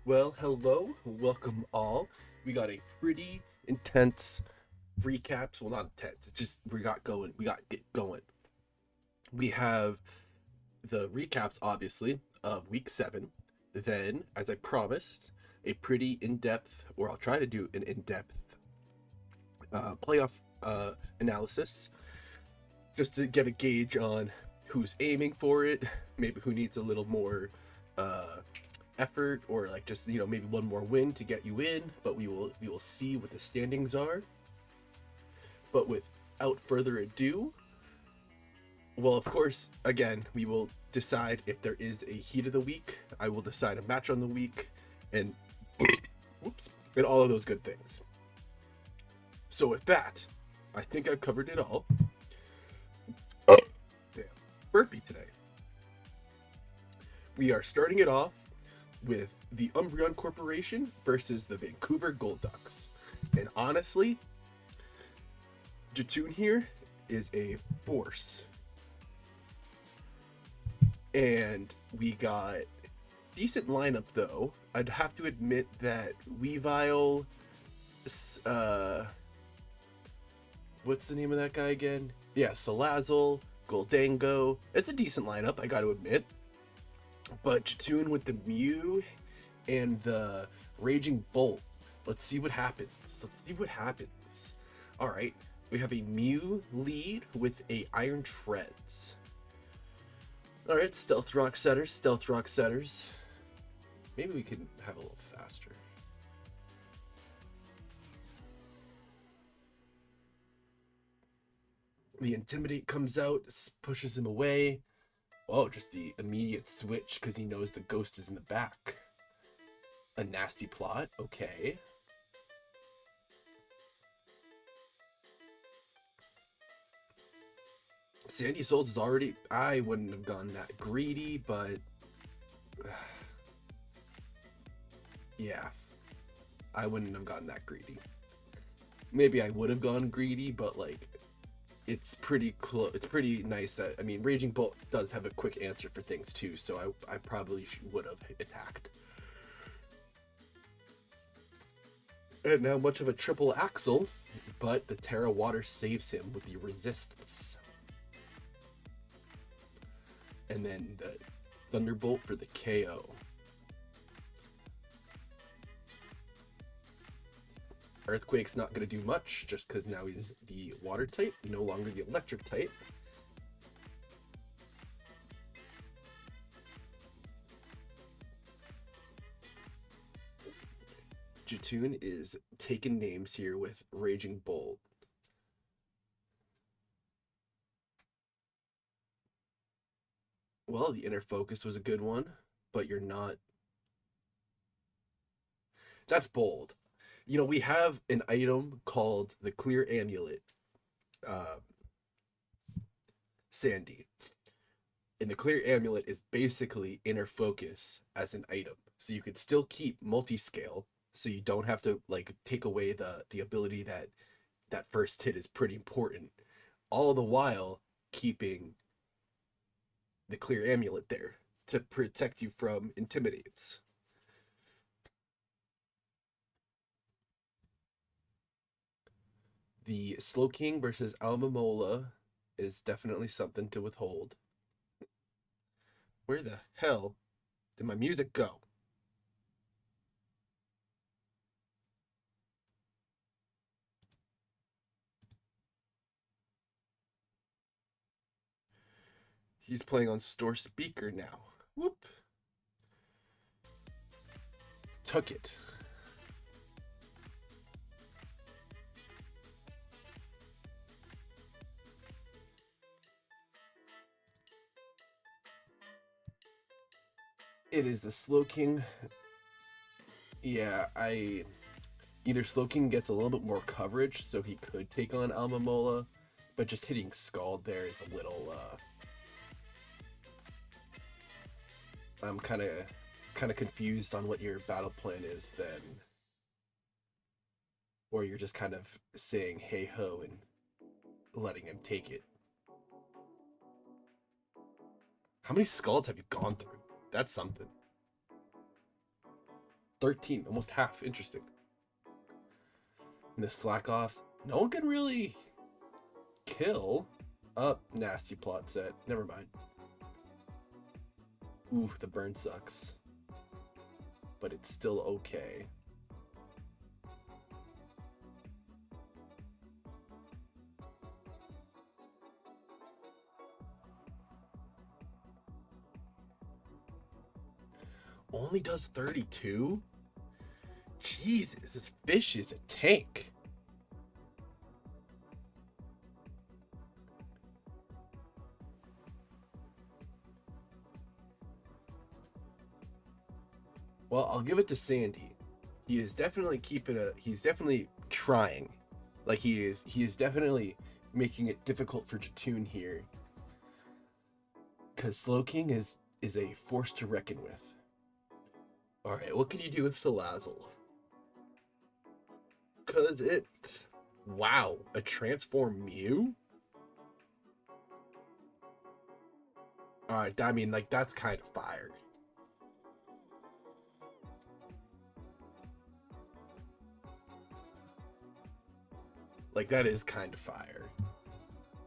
Well, hello, welcome all. We got a pretty intense recaps. Well, not intense. It's just we got going. We got get going. We have the recaps, obviously, of week 7. Then, as I promised, a pretty in-depth, or I'll try to do an in-depth playoff analysis, just to get a gauge on who's aiming for it, maybe who needs a little more uh, effort, or like just maybe one more win to get you in. But we will see what the standings are. But without further ado, well, of course, again, we will decide if there is a heat of the week. I will decide a match on the week, and whoops, and all of those good things. So with that, I think I've covered it all. Damn, burpee today. We are starting it off with the Umbreon Corporation versus the Vancouver Gold Ducks. And honestly, Jatoon here is a force. And we got decent lineup though. I'd have to admit that Weavile, what's the name of that guy again? Yeah, Salazzle, Goldango. It's a decent lineup, I gotta admit. But Jatoon with the Mew and the Raging Bolt. Let's see what happens. All right, we have a Mew lead with a Iron Treads. All right, Stealth Rock Setters. Maybe we can have a little faster. The Intimidate comes out, pushes him away. Oh, just the immediate switch because he knows the ghost is in the back. A nasty plot, okay. Sandy Souls is already... I wouldn't have gone that greedy, but... yeah. I wouldn't have gotten that greedy. Maybe I would have gone greedy, but like... it's pretty close. It's pretty nice that... I mean, Raging Bolt does have a quick answer for things too, so I probably would have attacked. And now much of a triple axle, but the Terra Water saves him with the resistance. And then the Thunderbolt for the KO. Earthquake's not going to do much, just because now he's the water type, no longer the electric type. Jatoon is taking names here with Raging Bolt. Well, the Inner Focus was a good one, but you're not... That's bold. You know, we have an item called the Clear Amulet, uh, Sandy. And the Clear Amulet is basically Inner Focus as an item. So you could still keep multi-scale, so you don't have to like take away the ability that first hit is pretty important. All the while keeping the Clear Amulet there to protect you from intimidates. The Slowking versus Almamola is definitely something to withhold. Where the hell did my music go? He's playing on store speaker now. Whoop. Took it. It is the Slowking. Yeah, either Slowking gets a little bit more coverage, so he could take on Almamola, but just hitting Scald there is a little. I'm kind of confused on what your battle plan is then, or you're just kind of saying hey ho and letting him take it. How many Scalds have you gone through? That's something. 13, almost half. Interesting. And the slack offs, no one can really kill. Nasty plot set. Never mind. Ooh, the burn sucks. But it's still okay. Only does 32? Jesus, this fish is a tank. Well, I'll give it to Sandy. He is definitely he's definitely trying. Like he is definitely making it difficult for Jatoon here. Cause Slowking is a force to reckon with. Alright, what can you do with Salazzle? Cause it, wow, a transform Mew? Alright, I mean, like, that's kind of fire. Like, that is kind of fire.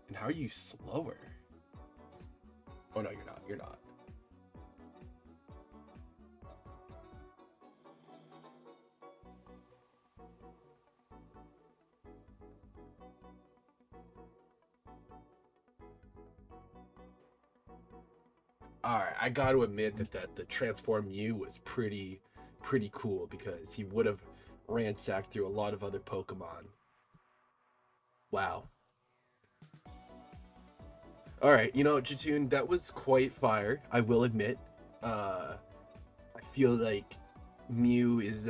And how are you slower? Oh, no, you're not. You're not. Alright, I gotta admit that the Transform Mew was pretty cool because he would have ransacked through a lot of other Pokemon. Wow. Alright, you know, Jatoon, that was quite fire, I will admit. I feel like Mew is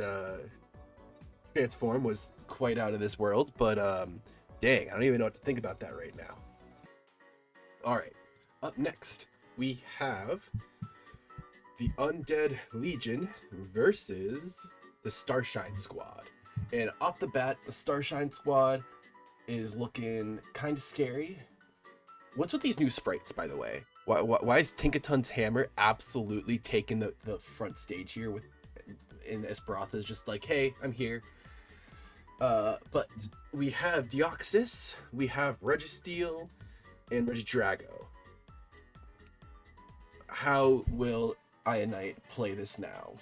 transform was quite out of this world, but dang, I don't even know what to think about that right now. Alright, up next we have the Undead Legion versus the Starshine Squad. And off the bat, the Starshine Squad is looking kind of scary. What's with these new sprites, by the way? Why is Tinkaton's hammer absolutely taking the front stage here with in Esperanza's just like, hey, I'm here. But we have Deoxys, we have Registeel, and Regidrago. How will Ionite play this now?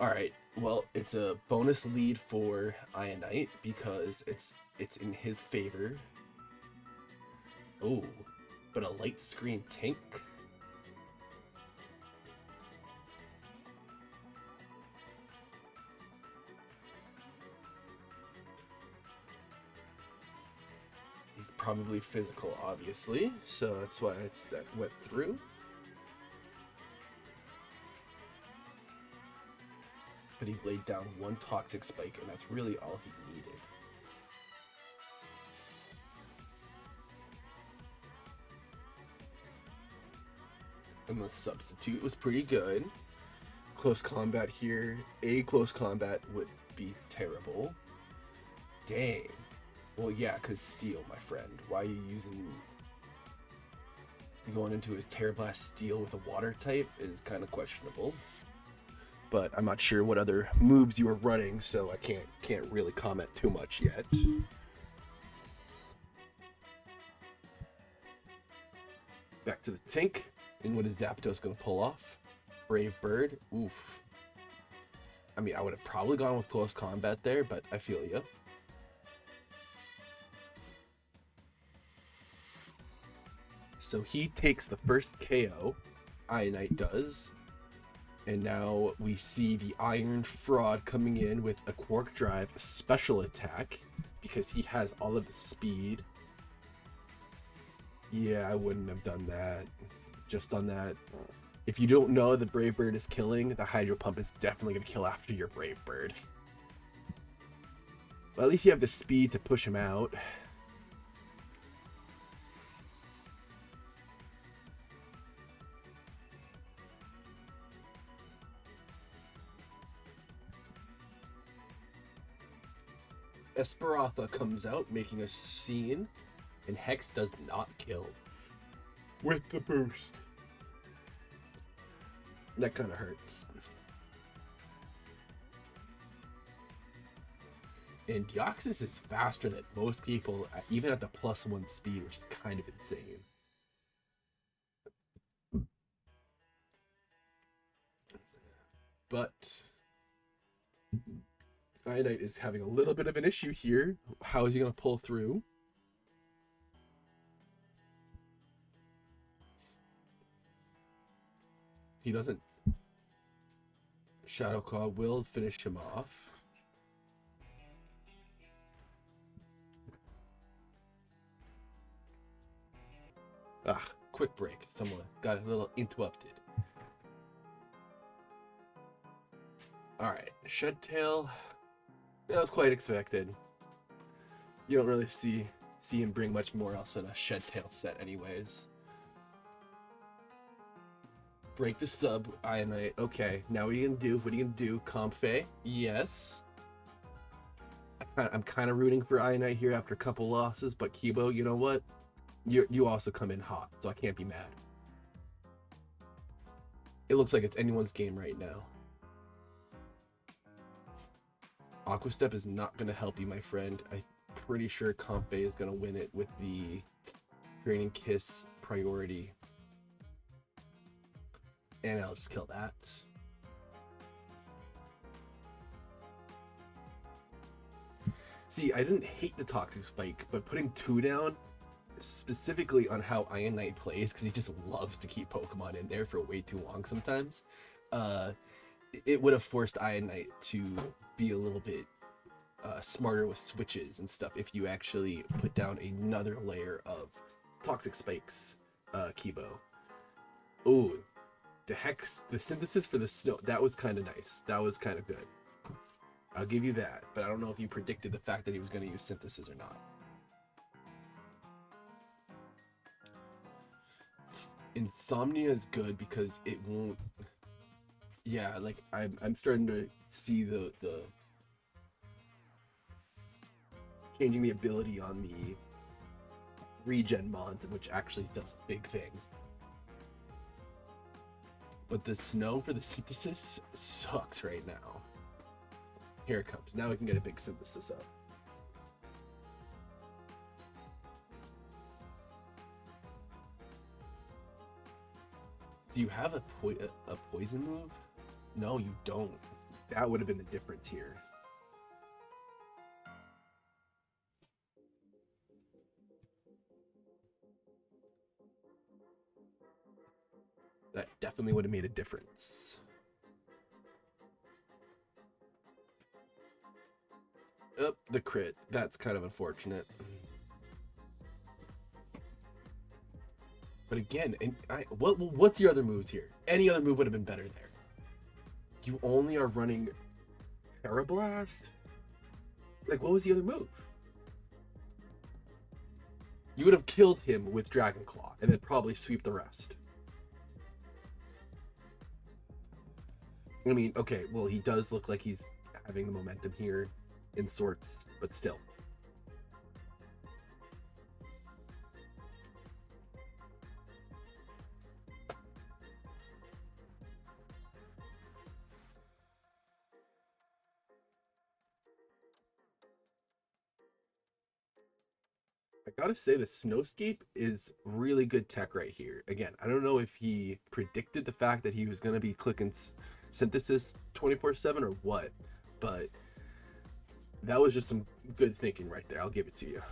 Alright, well, it's a bonus lead for Ionite because it's in his favor. Oh, but a light screen tank? He's probably physical, obviously, so that's why that went through. But he laid down one toxic spike, and that's really all he needed. And the substitute was pretty good. Close combat here. A close combat would be terrible. Dang. Well, yeah, because steel, my friend. Why are you using... Going into a Terra Blast steel with a water type is kind of questionable. But I'm not sure what other moves you were running, so I can't really comment too much yet. Back to the Tink. And what is Zapdos going to pull off? Brave Bird. Oof. I mean, I would have probably gone with close combat there, but I feel you. So he takes the first KO. Ionite does. And now we see the Iron Fraud coming in with a Quark Drive special attack because he has all of the speed. Yeah, I wouldn't have done that. Just on that. If you don't know the Brave Bird is killing, the Hydro Pump is definitely going to kill after your Brave Bird. Well, at least you have the speed to push him out. Esperanza comes out, making a scene, and Hex does not kill. with the boost. That kind of hurts. And Deoxys is faster than most people, even at the +1 speed, which is kind of insane. But Ionite is having a little bit of an issue here. How is he going to pull through? He doesn't. Shadow Claw will finish him off. Quick break. Someone got a little interrupted. Alright, Shedtail. That was quite expected. You don't really see him bring much more else than a Shedtail set anyways. Break the sub, Ionite. Okay, now what are you gonna do? What are you gonna do? Comfey? Yes. I'm kind of rooting for Ionite here after a couple losses, but Kibo, you know what? You also come in hot, so I can't be mad. It looks like it's anyone's game right now. Aqua Step is not going to help you, my friend. I'm pretty sure Comfey is going to win it with the Draining Kiss priority. And I'll just kill that. See, I didn't hate the Toxic Spike, but putting 2 down, specifically on how Ionite plays, because he just loves to keep Pokemon in there for way too long sometimes, it would have forced Ionite to be a little bit smarter with switches and stuff if you actually put down another layer of Toxic Spikes, Kibo. Ooh, the synthesis for the snow, that was kind of nice. That was kind of good. I'll give you that, but I don't know if you predicted the fact that he was going to use synthesis or not. Insomnia is good because it won't. Yeah, like I'm starting to see the changing the ability on the regen mons, which actually does a big thing. But the snow for the synthesis sucks right now. Here it comes. Now we can get a big synthesis up. Do you have a poison move? No, you don't. That would have been the difference here. That definitely would have made a difference. Oh, the crit. That's kind of unfortunate. But again, what's your other moves here? Any other move would have been better there. You only are running Tera Blast? Like, what was the other move? You would have killed him with Dragon Claw and then probably sweep the rest. I mean, okay, well, he does look like he's having the momentum here in sorts, but still. I gotta say, the Snowscape is really good tech right here. Again, I don't know if he predicted the fact that he was gonna be clicking synthesis 24/7 or what, but that was just some good thinking right there. I'll give it to you.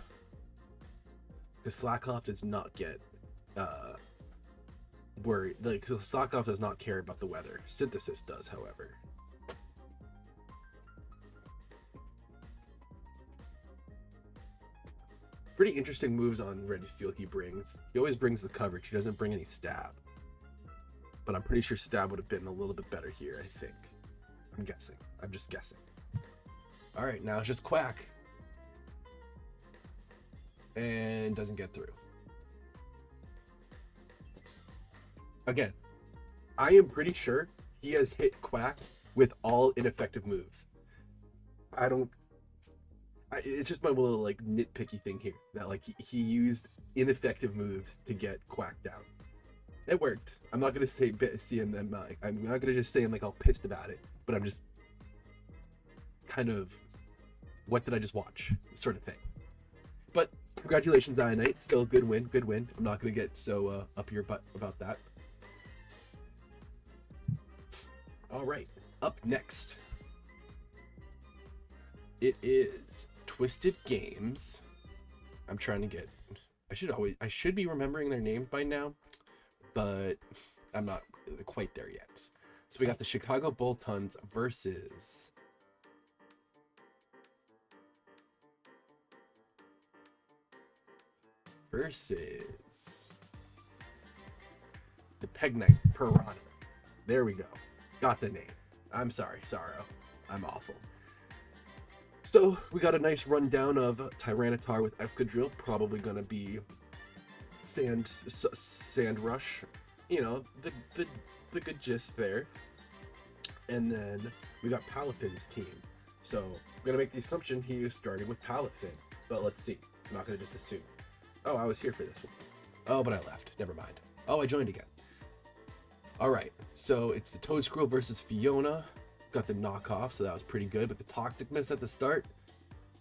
Because Slakoth does not get worried. Like, Slakoth does not care about the weather. Synthesis does, however. Pretty interesting moves on Registeel he brings. He always brings the coverage. He doesn't bring any stab. But I'm pretty sure stab would have been a little bit better here, I think. I'm guessing. I'm just guessing. Alright, now it's just Quack. And doesn't get through. Again, I am pretty sure he has hit Quack with all ineffective moves. It's just my little like nitpicky thing here that like he used ineffective moves to get Quack down. It worked. I'm not gonna say I'm not gonna just say I'm like all pissed about it, but I'm just kind of, what did I just watch, sort of thing. But congratulations, Iron Knight. Still a good win. Good win. I'm not gonna get so up your butt about that. All right. Up next, it is Twisted Games. I'm trying to get. I should be remembering their names by now, but I'm not quite there yet. So we got the Chicago Bull Tons versus the Peg Knight Piranha. There we go. Got the name. I'm sorry, Sorrow. I'm awful. So we got a nice rundown of Tyranitar with Excadrill, probably gonna be Sand Rush, you know, the good gist there. And then we got Palafin's team. So I'm gonna make the assumption he is starting with Palafin, but let's see. I'm not gonna just assume. Oh, I was here for this one. Oh, but I left. Never mind. Oh, I joined again. All right, so it's the Toedscruel versus Fiona. Got the knockoff, so that was pretty good. But the Toxic Mist at the start,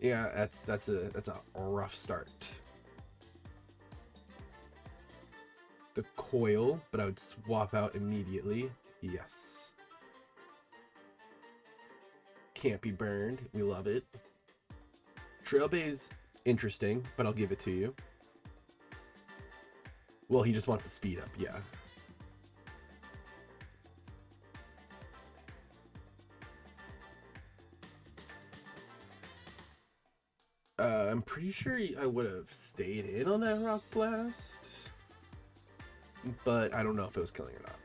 yeah, that's a rough start. The Coil, but I would swap out immediately. Yes. Can't be burned. We love it. Trailblaze, interesting, but I'll give it to you. Well, he just wants the speed up, yeah. I'm pretty sure I would have stayed in on that Rock Blast, but I don't know if it was killing or not.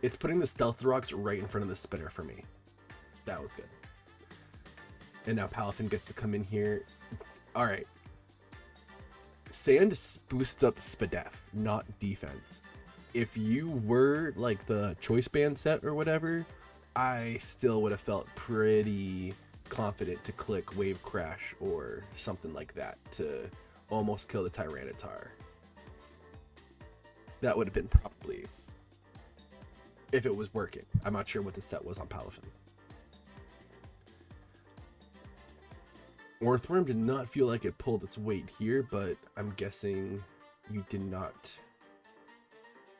It's putting the Stealth Rocks right in front of the Spinner for me. That was good. And now Palafin gets to come in here. Alright. Sand boosts up Spadef, not defense. If you were like the Choice Band set or whatever, I still would have felt pretty confident to click Wave Crash or something like that to almost kill the Tyranitar. That would have been probably, if it was working. I'm not sure what the set was on Palafin. Orthworm did not feel like it pulled its weight here, but I'm guessing you did not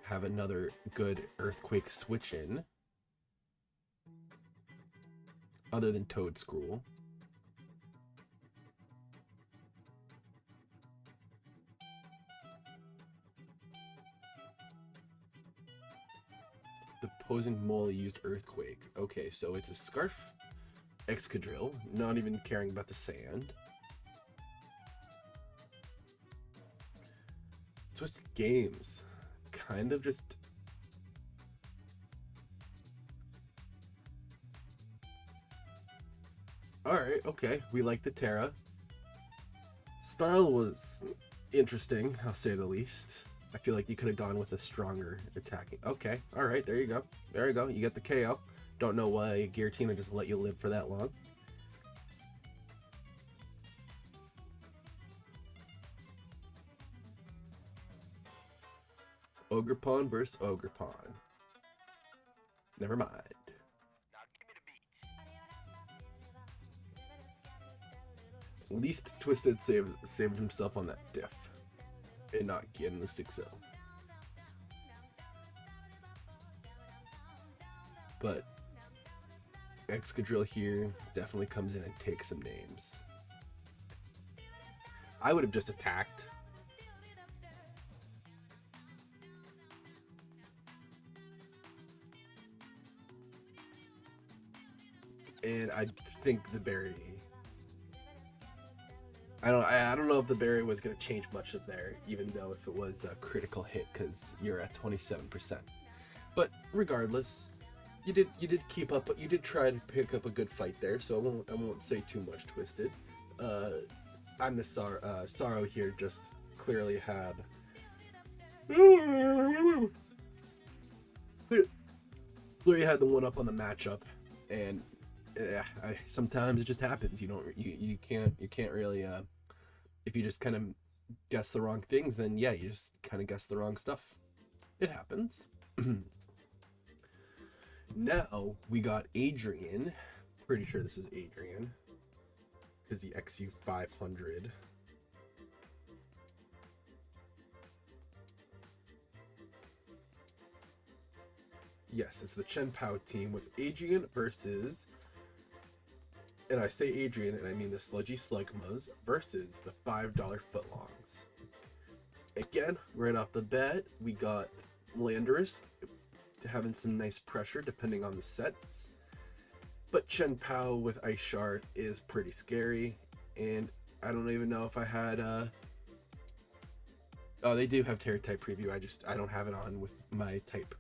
have another good Earthquake switch in. Other than Toedscruel. The opposing mole used Earthquake. Okay, so it's a Scarf Excadrill, not even caring about the sand. Twisted Games. Kind of just... Alright, okay. We like the Terra. Style was interesting, I'll say the least. I feel like you could have gone with a stronger attacking. Okay, alright, there you go. There you go. You get the KO. Don't know why Giratina just let you live for that long. Ogerpon versus Ogerpon. Never mind. Least Twisted saved himself on that diff and not getting the 6-0. But Excadrill here definitely comes in and takes some names. I would have just attacked. And I think the berry... I don't know if the berry was going to change much of there, even though if it was a critical hit, because you're at 27%. But regardless, you did keep up, but you did try to pick up a good fight there, so I won't say too much, Twisted. I'm the Sorrow here, just clearly had clearly had the one up on the matchup, and sometimes it just happens. You can't really if you just kind of guess the wrong things, then yeah, you just kind of guess the wrong stuff. It happens. Now we got Adrian. Pretty sure this is Adrian because the XU 500. Yes, it's the Chen Pao team with Adrian versus, and I say Adrian and I mean the Sludgy Slugmas versus the $5 footlongs. Again, right off the bat, we got Landorus having some nice pressure depending on the sets. But Chen Pao with Ice Shard is pretty scary, and I don't even know if I had oh, they do have Terra type preview. I don't have it on with my type.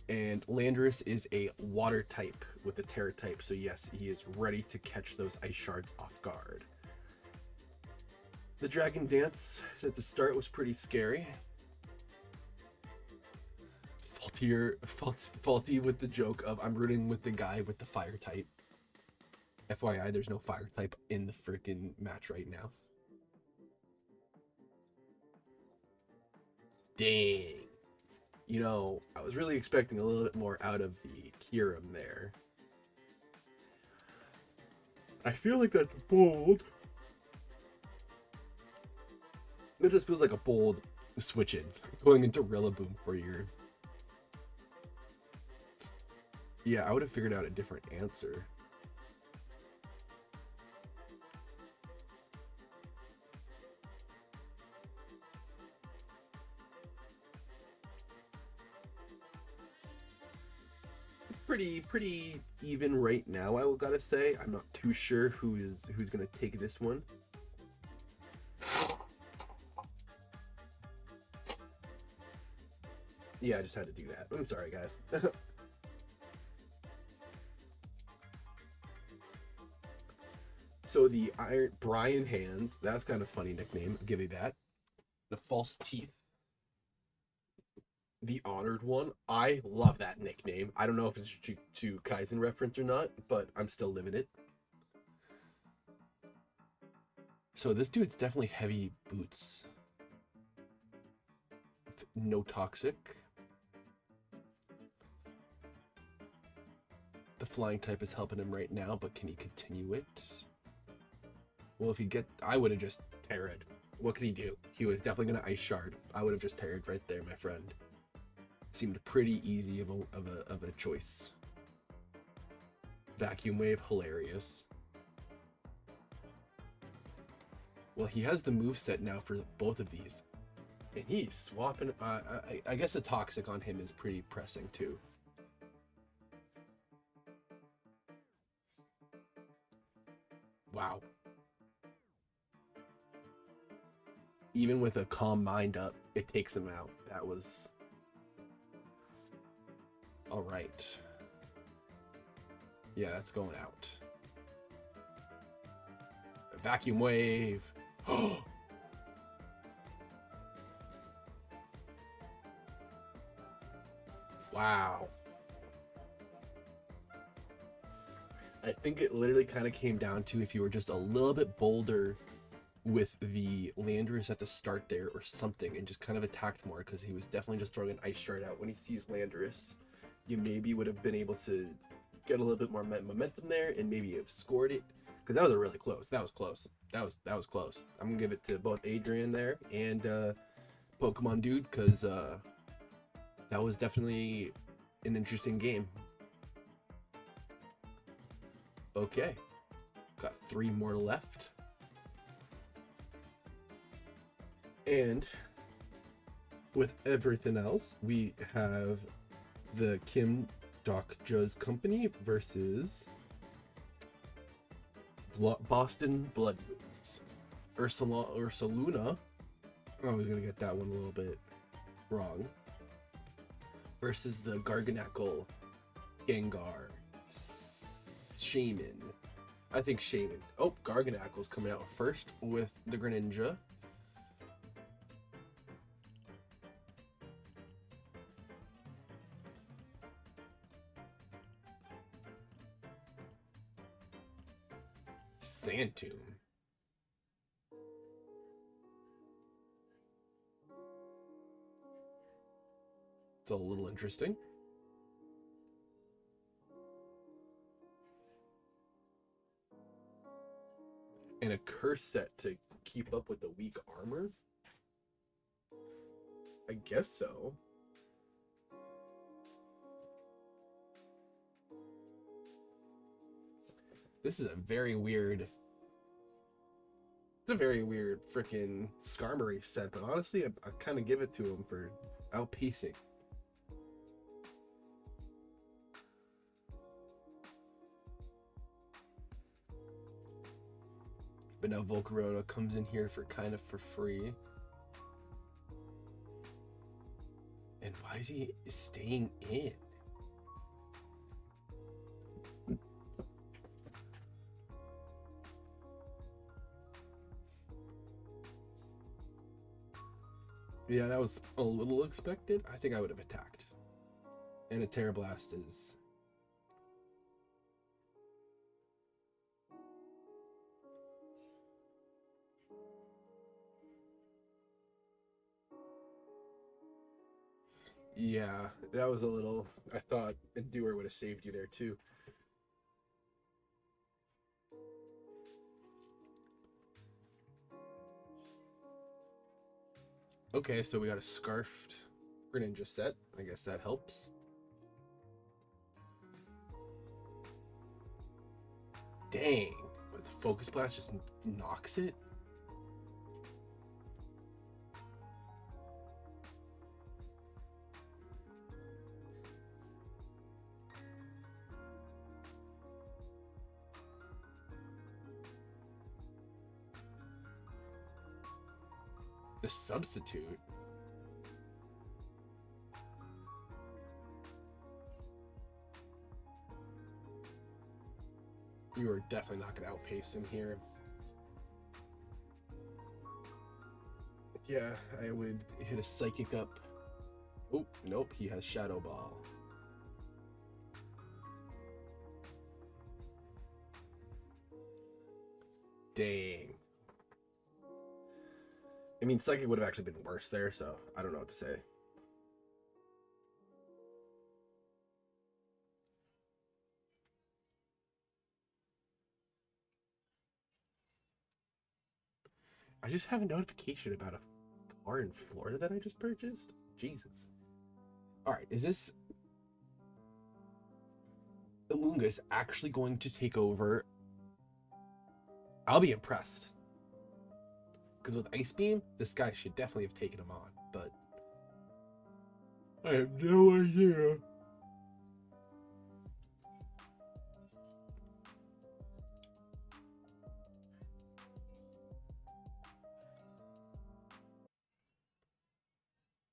And Landorus is a water type with a Terra type, so yes, he is ready to catch those Ice Shards off guard. The Dragon Dance at the start was pretty scary. Faulty with the joke of I'm rooting with the guy with the fire type. FYI, there's no fire type in the freaking match right now. Dang. You know, I was really expecting a little bit more out of the Kyurem there. I feel like that's bold. It just feels like a bold switch in. Going into Rillaboom for your... Yeah, I would have figured out a different answer. Pretty even right now, I gotta say. I'm not too sure who's gonna take this one. Yeah, I just had to do that. I'm sorry, guys. So the Iron Brian Hands, that's kind of funny nickname. I'll give you that. The False Teeth, the Honored One. I love that nickname. I don't know if it's to Kaizen reference or not, but I'm still living it. So this dude's definitely heavy boots. No toxic. The flying type is helping him right now, but can he continue it? Well, if he I would have just Terra'd. What could he do? He was definitely gonna Ice Shard. I would have just Terra'd right there, my friend. Seemed pretty easy of a choice. Vacuum Wave, hilarious. Well, he has the moveset now for both of these. And he's swapping... I guess a Toxic on him is pretty pressing, too. Wow. Even with a Calm Mind up, it takes him out. That was... Alright. Yeah, that's going out. A Vacuum Wave. Wow. I think it literally kind of came down to if you were just a little bit bolder with the Landorus at the start there or something and just kind of attacked more, because he was definitely just throwing an Ice Shard out. When he sees Landorus, you maybe would have been able to get a little bit more momentum there and maybe have scored it, because that was a really close. That was close. That was close. I'm gonna give it to both Adrian there and Pokemon Dude, because that was definitely an interesting game. Okay, got 3 more left. And with everything else, we have the Kim Dok-Juz Company versus Boston Blood Moons. Ursaluna, I was going to get that one a little bit wrong, versus the Garganacl Gengar Shaman. I think Shaman. Oh, Garganacl's coming out first with the Greninja. Sandtomb. It's a little interesting. And a curse set to keep up with the weak armor? I guess so. This is a very weird... It's a very weird freaking Skarmory set, but honestly, I kind of give it to him for outpacing. But now Volcarona comes in here for kind of for free. And why is he staying in? Yeah, that was a little expected. I think I would have attacked. And a Terra Blast is... Yeah, that was a little... I thought Endure would have saved you there too. Okay, so we got a Scarfed Greninja set. I guess that helps. Dang, but the Focus Blast just knocks it? The substitute? You are definitely not going to outpace him here. Yeah, I would hit a Psychic up. Oh, nope, he has Shadow Ball. Dang. I mean, Psychic would have actually been worse there, so I don't know what to say. I just have a notification about a car in Florida that I just purchased. Jesus. All right, is this Amoonguss actually going to take over? I'll be impressed. Because with Ice Beam, this guy should definitely have taken him on, but I have no idea.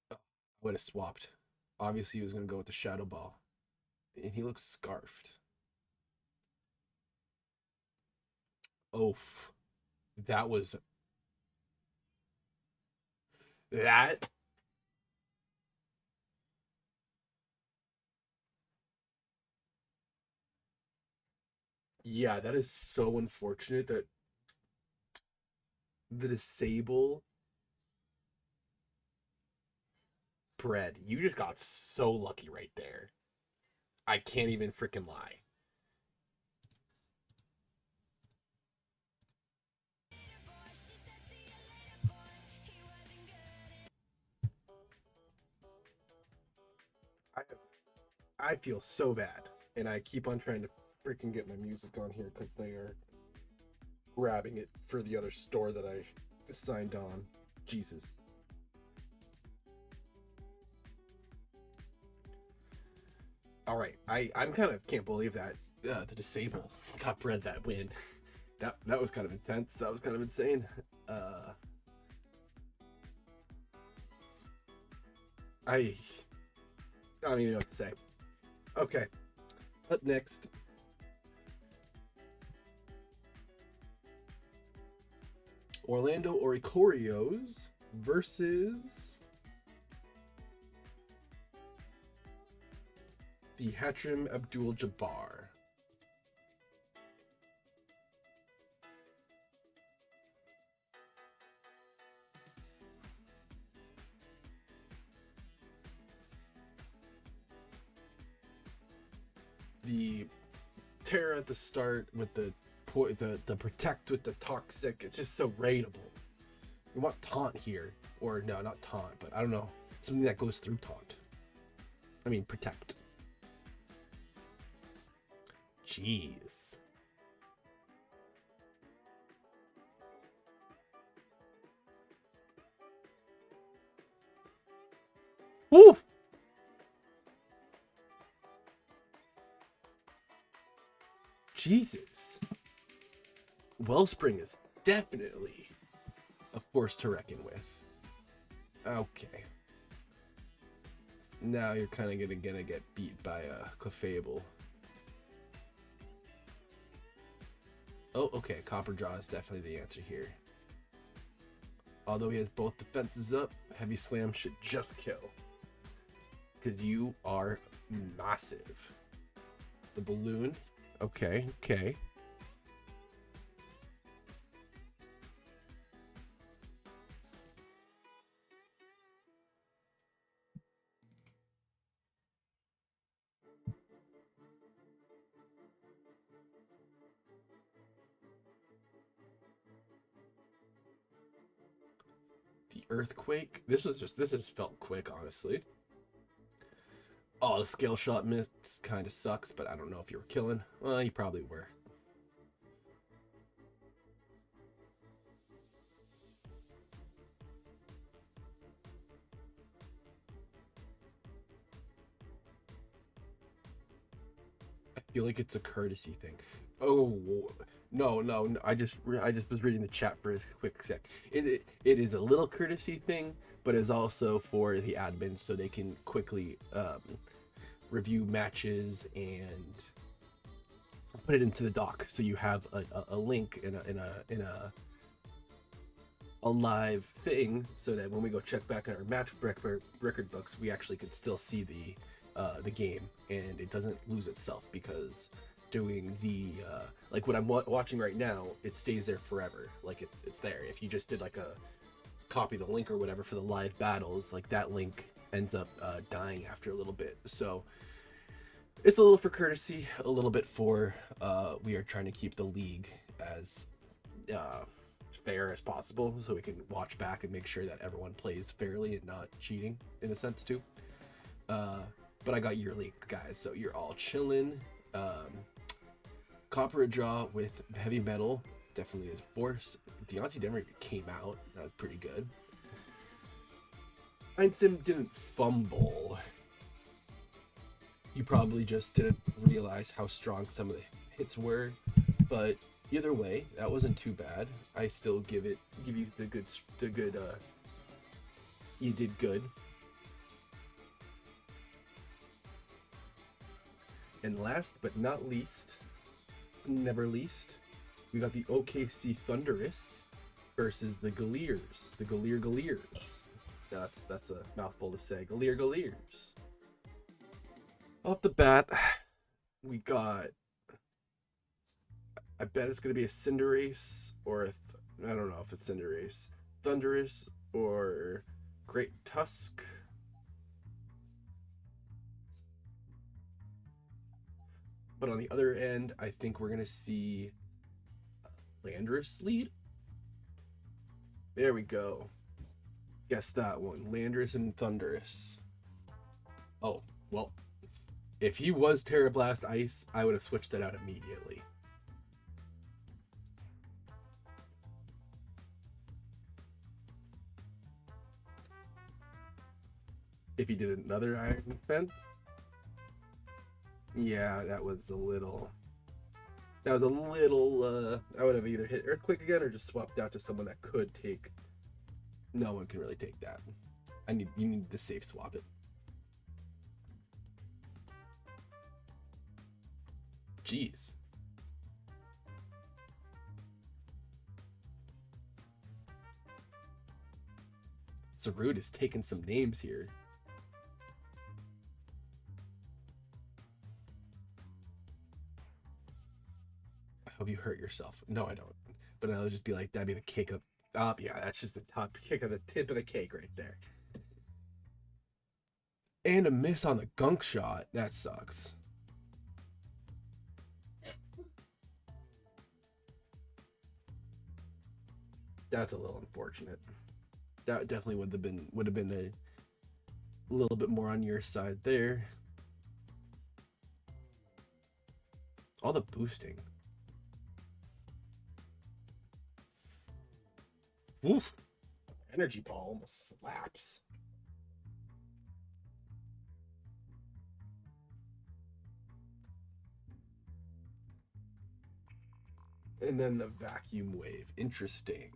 I would have swapped. Obviously, he was going to go with the Shadow Ball. And he looks scarfed. Oof. That was... That... Yeah, that is so unfortunate that the Disable bread. You just got so lucky right there. I can't even freaking lie. I feel so bad, and I keep on trying to freaking get my music on here because they are grabbing it for the other store that I signed on. Jesus. All right, I'm kind of can't believe that the Disable got bred that win. That was kind of intense. That was kind of insane. I don't even know what to say. Okay, up next. Orlando Oricorios versus the Hatchim Abdul-Jabbar. the Terra at the start with the protect with the toxic. It's just so raidable. We want taunt here, or no, not taunt, but I don't know, something that goes through taunt. I mean protect. Jeez. Woo! Jesus. Wellspring is definitely a force to reckon with. Okay. Now you're kind of gonna get beat by a Clefable. Oh, okay. Copperjaw is definitely the answer here. Although he has both defenses up, Heavy Slam should just kill. Because you are massive. The balloon. Okay, okay. The Earthquake. This just felt quick, honestly. Oh, the Scale Shot miss kind of sucks, but I don't know if you were killing. Well, you probably were. I feel like it's a courtesy thing. Oh no! I just was reading the chat for a quick sec. It is a little courtesy thing, but it's also for the admins so they can quickly review matches and put it into the doc. So you have a link in a live thing, so that when we go check back on our match record books, we actually can still see the game and it doesn't lose itself, because doing the like what I'm watching right now, it stays there forever. Like it's there. If you just did like a copy the link or whatever for the live battles, like that link ends up dying after a little bit. So it's a little for courtesy, a little bit for we are trying to keep the league as fair as possible, so we can watch back and make sure that everyone plays fairly and not cheating in a sense too. But I got your link, guys, so you're all chilling. Copperjaw with heavy metal definitely is force. Deontay Demmer came out, that was pretty good. Einstein didn't fumble. You probably just didn't realize how strong some of the hits were, but either way, that wasn't too bad. I still give you the good you did good. And last but not least, it's never least, we got the OKC Thunderous versus the Galeers. The Galeers. That's a mouthful to say. Galeers. Off the bat, we got, I bet it's going to be a Cinderace or I don't know if it's Cinderace, Thunderous or Great Tusk. But on the other end, I think we're going to see Landorus lead. There we go. Guess that one. Landorus and Thunderous. Oh, well, if he was Terra Blast Ice, I would have switched that out immediately. If he did another Iron Defense, yeah, that was a little. I would have either hit Earthquake again or just swapped out to someone that could take. No one can really take that. You need to safe swap it. Jeez. Zarude is taking some names here. I hope you hurt yourself. No, I don't. But I'll just be like, that'd be the cake of. Oh, yeah, that's just the top kick of the tip of the cake right there. And a miss on the gunk shot. That sucks. That's a little unfortunate. That definitely would have been a little bit more on your side there. All the boosting. Oof. Energy ball almost slaps. And then the vacuum wave. Interesting.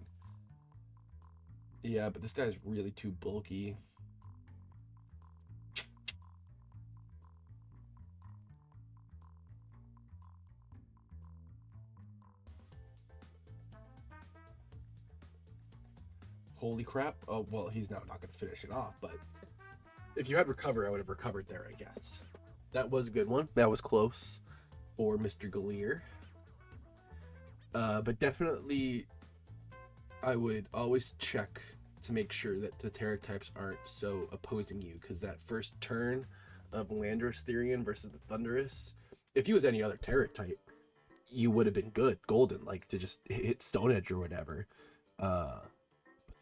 Yeah, but this guy's really too bulky. Holy crap. Oh, well, he's now not going to finish it off, but if you had recover, I would have recovered there, I guess. That was a good one. That was close for Mr. Gallier. But definitely, I would always check to make sure that the Terra types aren't so opposing you, because that first turn of Landorus Therian versus the Thunderous, if he was any other Terra type, you would have been good, golden, like to just hit Stone Edge or whatever.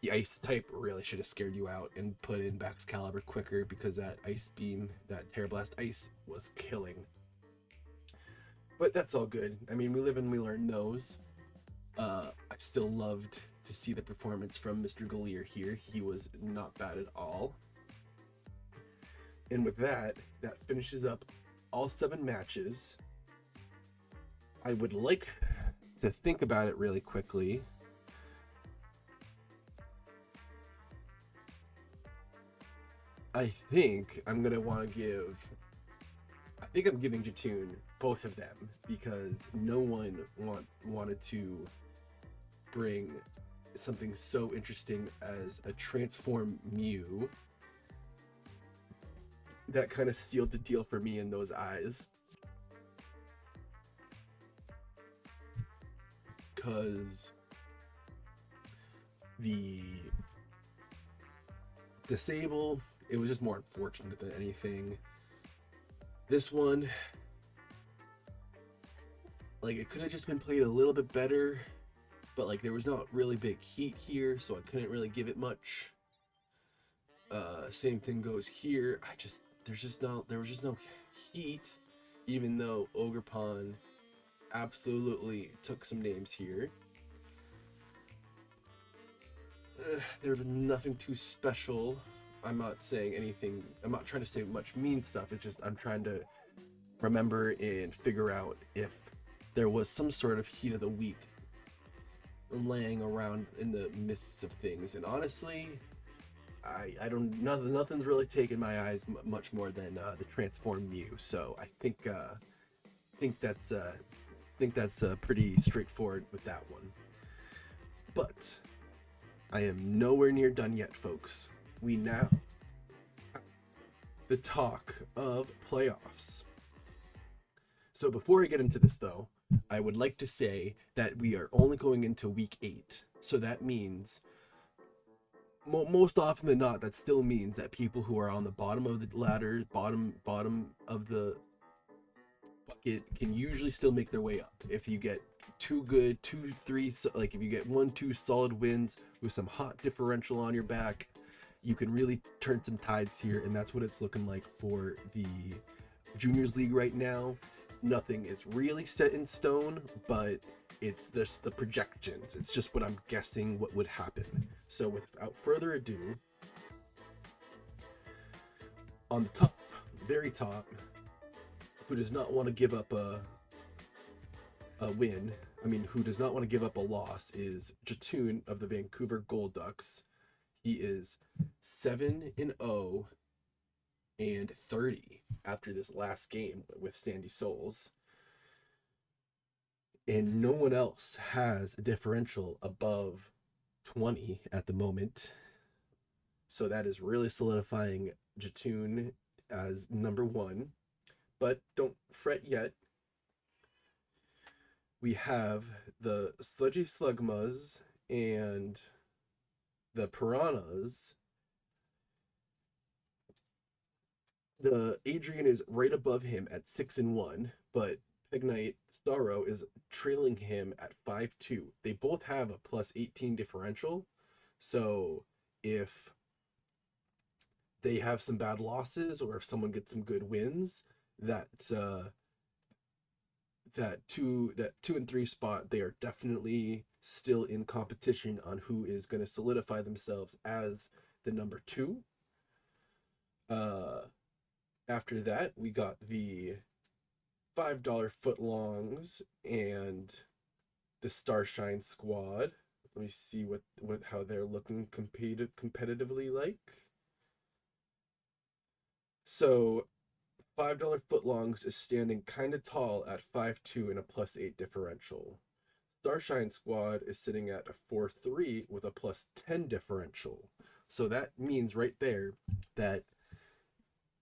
The Ice type really should have scared you out and put in Baxcalibur quicker, because that Ice Beam, that Terra Blast Ice, was killing. But that's all good. I mean, we live and we learn those. I still loved to see the performance from Mr. Gallier here. He was not bad at all. And with that, that finishes up all 7 matches. I would like to think about it really quickly. I think I'm gonna want to give. I think I'm giving Jatoon both of them, because no one wanted to bring something so interesting as a transform Mew. That kind of sealed the deal for me in those eyes. Because the Disable, it was just more unfortunate than anything. This one, like, it could have just been played a little bit better, but like there was not really big heat here, so I couldn't really give it much. Same thing goes here. There was just no heat, even though Ogerpon absolutely took some names here. There was nothing too special. I'm not saying anything. I'm not trying to say much mean stuff. It's just I'm trying to remember and figure out if there was some sort of heat of the week laying around in the midst of things. And honestly, I don't, nothing's really taken my eyes much more than the Transform Mew. So I think that's pretty straightforward with that one. But I am nowhere near done yet, folks. We now have the talk of playoffs. So before I get into this, though, I would like to say that we are only going into week 8. So that means, most often than not, that still means that people who are on the bottom of the ladder, bottom of the bucket, can usually still make their way up. If you get 2 good, 2, 3, like if you get 1, 2 solid wins with some hot differential on your back, you can really turn some tides here, and that's what it's looking like for the Juniors League right now. Nothing is really set in stone, but it's just the projections. It's just what I'm guessing what would happen. So without further ado, on the top, very top, who does not want to give up a win, who does not want to give up a loss, is Jatoon of the Vancouver Golducks. He is 7-0 and 30 after this last game with Sandy Souls. And no one else has a differential above 20 at the moment. So that is really solidifying Jatoon as number 1. But don't fret yet. We have the Sludgy Slugmas and the Piranhas. The Adrian is right above him at 6-1, but Peg Knight Starro is trailing him at 5-2. They both have a plus 18 differential. So if they have some bad losses or if someone gets some good wins, that that two and three spot, they are definitely still in competition on who is going to solidify themselves as the number two. Uh, After that, we got the $5 footlongs and the Starshine squad. Let me see what how they're looking competitively like. So $5 footlongs is standing kind of tall at 5-2 and a plus 8 differential. Starshine Squad is sitting at a 4-3 with a plus 10 differential. So that means right there that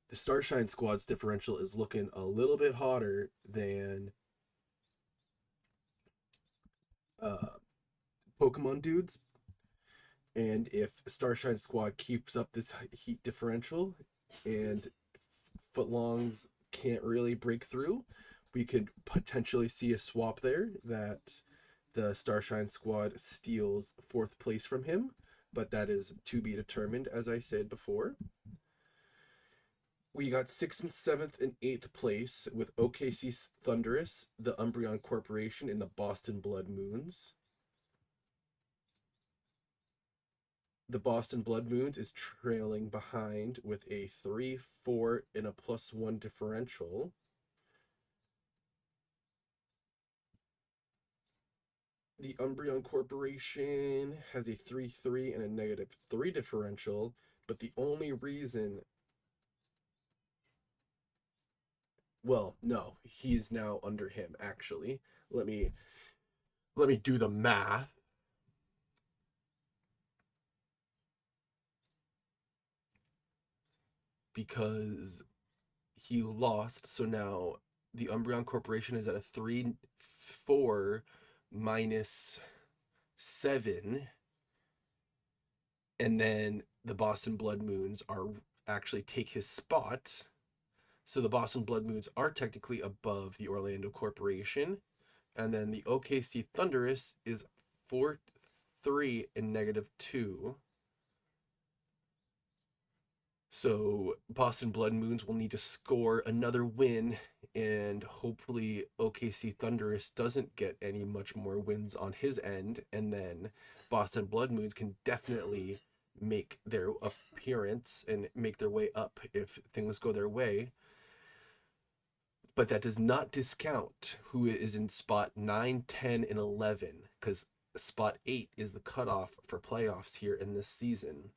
the Starshine Squad's differential is looking a little bit hotter than uh, Pokemon Dudes. And if Starshine Squad keeps up this heat differential and Footlongs can't really break through, we could potentially see a swap there that the Starshine Squad steals fourth place from him, but that is to be determined, as I said before. We got sixth and seventh and eighth place with OKC Thunderous, the Umbreon Corporation, and the Boston Blood Moons. The Boston Blood Moons is trailing behind with a 3-4 and a plus 1 differential. The Umbreon Corporation has a 3-3 and a -3 differential, but the only reason, well, no, he's now under him actually. Let me do the math. Because he lost, so now the Umbreon Corporation is at a 3-4 minus 7, and then the Boston Blood Moons are actually take his spot. So the Boston Blood Moons are technically above the Orlando Corporation, and then the OKC Thunderous is 4-3 and -2. So Boston Blood Moons will need to score another win, and hopefully OKC Thunderous doesn't get any much more wins on his end, and then Boston Blood Moons can definitely make their appearance and make their way up if things go their way. But that does not discount who is in spot 9, 10, and 11, because spot 8 is the cutoff for playoffs here in this season.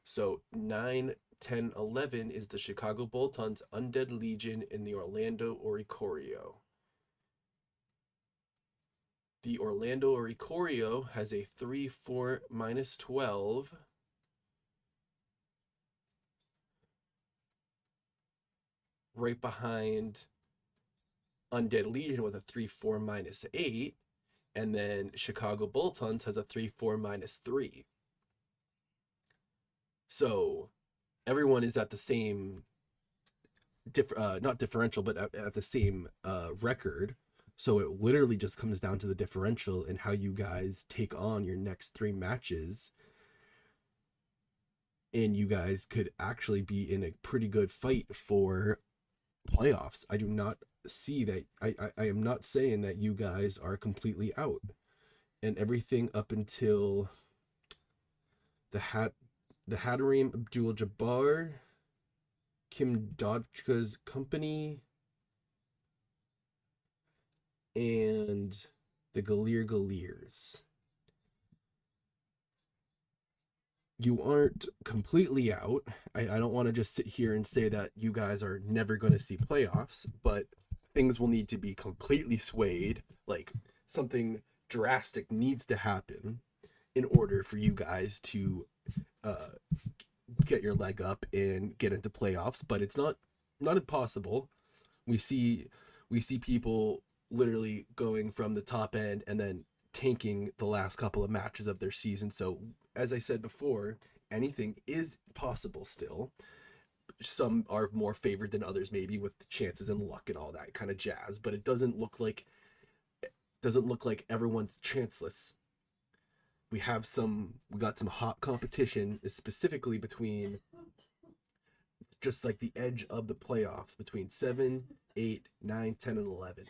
So 9, 10, 11 is the Chicago Boltons, Undead Legion, and the Orlando Oricorio. The Orlando Oricorio has a 3-4 minus 12. Right behind Undead Legion with a 3-4 minus 8. And then Chicago Boltons has a 3-4 minus 3. So everyone is at the same not differential, but at the same record. So it literally just comes down to the differential and how you guys take on your next 3 matches. And you guys could actually be in a pretty good fight for playoffs. I do not see that. I am not saying that you guys are completely out. And everything up until the Hadarim Abdul Jabbar, Kim Dodka's company, and the Galeers. You aren't completely out. I don't want to just sit here and say that you guys are never going to see playoffs, but things will need to be completely swayed. Like something drastic needs to happen in order for you guys to get your leg up and get into playoffs. But it's not impossible. We see people literally going from the top end and then tanking the last couple of matches of their season. So as I said before, anything is possible still. some are more favored than others, maybe with the chances and luck and all that kind of jazz. But it doesn't look like everyone's chanceless. We got some hot competition, specifically between just like the edge of the playoffs between 7, 8, 9, 10, and 11.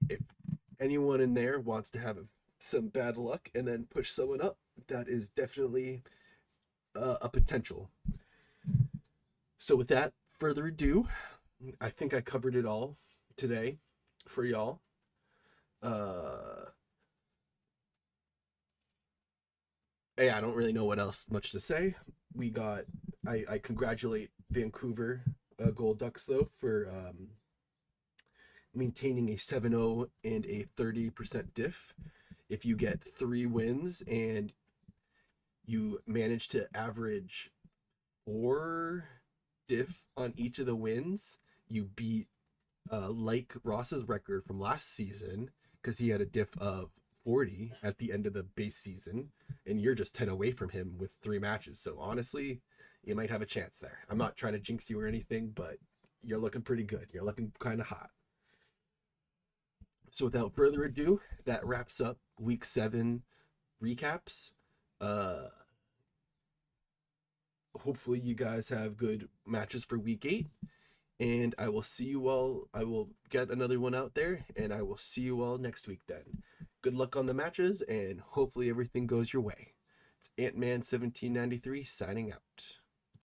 If anyone in there wants to have some bad luck and then push someone up, that is definitely a potential. So, with that further ado, I think I covered it all today for y'all. Uh, yeah, I don't really know what else much to say. We got, I congratulate Vancouver Gold Ducks though for maintaining a 7-0 and a 30% diff. If you get 3 wins and you manage to average 4 diff on each of the wins, you beat like Ross's record from last season because he had a diff of 40 at the end of the base season, and you're just 10 away from him with 3 matches. So honestly, you might have a chance there. I'm not trying to jinx you or anything, but you're looking pretty good. You're looking kind of hot. So without further ado, that wraps up week 7 recaps. Uh Hopefully you guys have good matches for week 8, and I will see you all. I will get another one out there, and I will see you all next week then. Good luck on the matches, and hopefully everything goes your way. It's Ant-Man 1793 signing out.